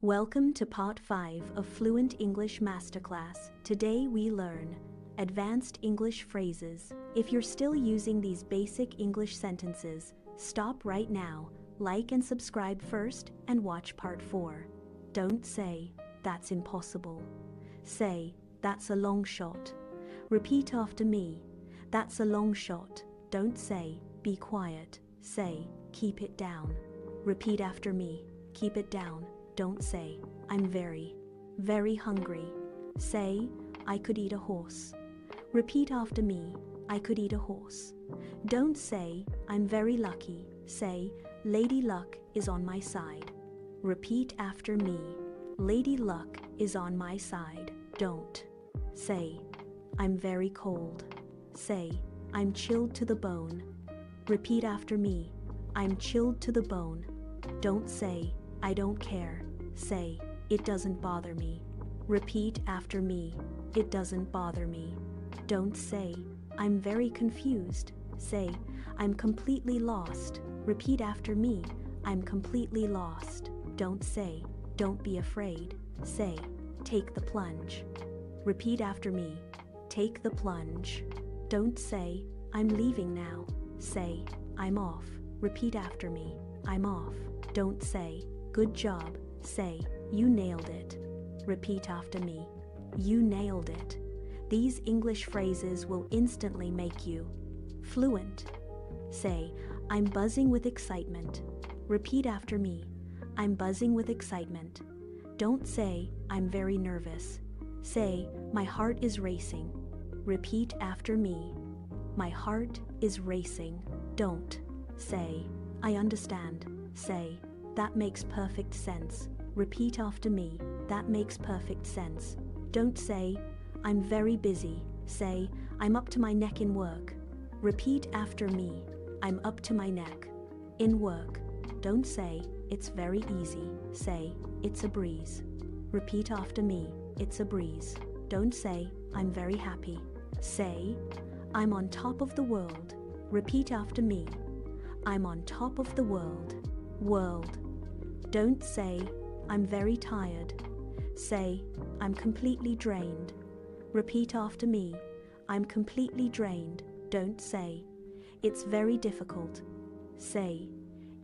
Welcome to Part 5 of Fluent English Masterclass. Today we learn advanced English phrases. If you're still using these basic English sentences, stop right now, like and subscribe first, and watch Part 4. Don't say, "That's impossible." Say, "That's a long shot." Repeat after me, "That's a long shot." Don't say, "Be quiet." Say, "Keep it down." Repeat after me, "Keep it down." Don't say, "I'm very, very hungry." Say, "I could eat a horse." Repeat after me, "I could eat a horse." Don't say, "I'm very lucky." Say, "Lady Luck is on my side." Repeat after me, "Lady Luck is on my side." Don't say, "I'm very cold." Say, "I'm chilled to the bone." Repeat after me, "I'm chilled to the bone." Don't say, "I don't care." Say, "It doesn't bother me." Repeat after me, "It doesn't bother me." Don't say, "I'm very confused." Say, "I'm completely lost." Repeat after me, "I'm completely lost." Don't say, "Don't be afraid." Say, "Take the plunge." Repeat after me, "Take the plunge." Don't say, "I'm leaving now." Say, "I'm off." Repeat after me, "I'm off." Don't say, "Good job." Say, "You nailed it." Repeat after me, "You nailed it." These English phrases will instantly make you fluent. Say, "I'm buzzing with excitement." Repeat after me, "I'm buzzing with excitement." Don't say, "I'm very nervous." Say, "My heart is racing." Repeat after me, "My heart is racing." Don't say, "I understand." Say, "That makes perfect sense." Repeat after me, "That makes perfect sense." Don't say, "I'm very busy." Say, "I'm up to my neck in work." Repeat after me, "I'm up to my neck in work." Don't say, "It's very easy." Say, "It's a breeze." Repeat after me, "It's a breeze." Don't say, "I'm very happy." Say, "I'm on top of the world." Repeat after me, "I'm on top of the world." World. Don't say, "I'm very tired." Say, "I'm completely drained." Repeat after me, "I'm completely drained." Don't say, "It's very difficult." Say,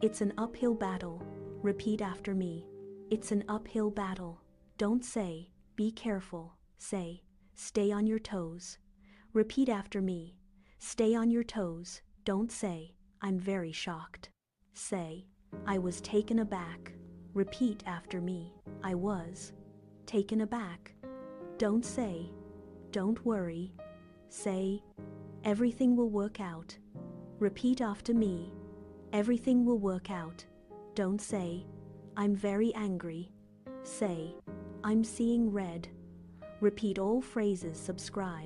"It's an uphill battle." Repeat after me, "It's an uphill battle." Don't say, "Be careful." Say, "Stay on your toes." Repeat after me, "Stay on your toes." Don't say, "I'm very shocked." Say, "I was taken aback." Repeat after me, "I was taken aback." Don't say, "Don't worry." Say, "Everything will work out." Repeat after me, "Everything will work out." Don't say, "I'm very angry." Say, "I'm seeing red." Repeat all phrases. Subscribe.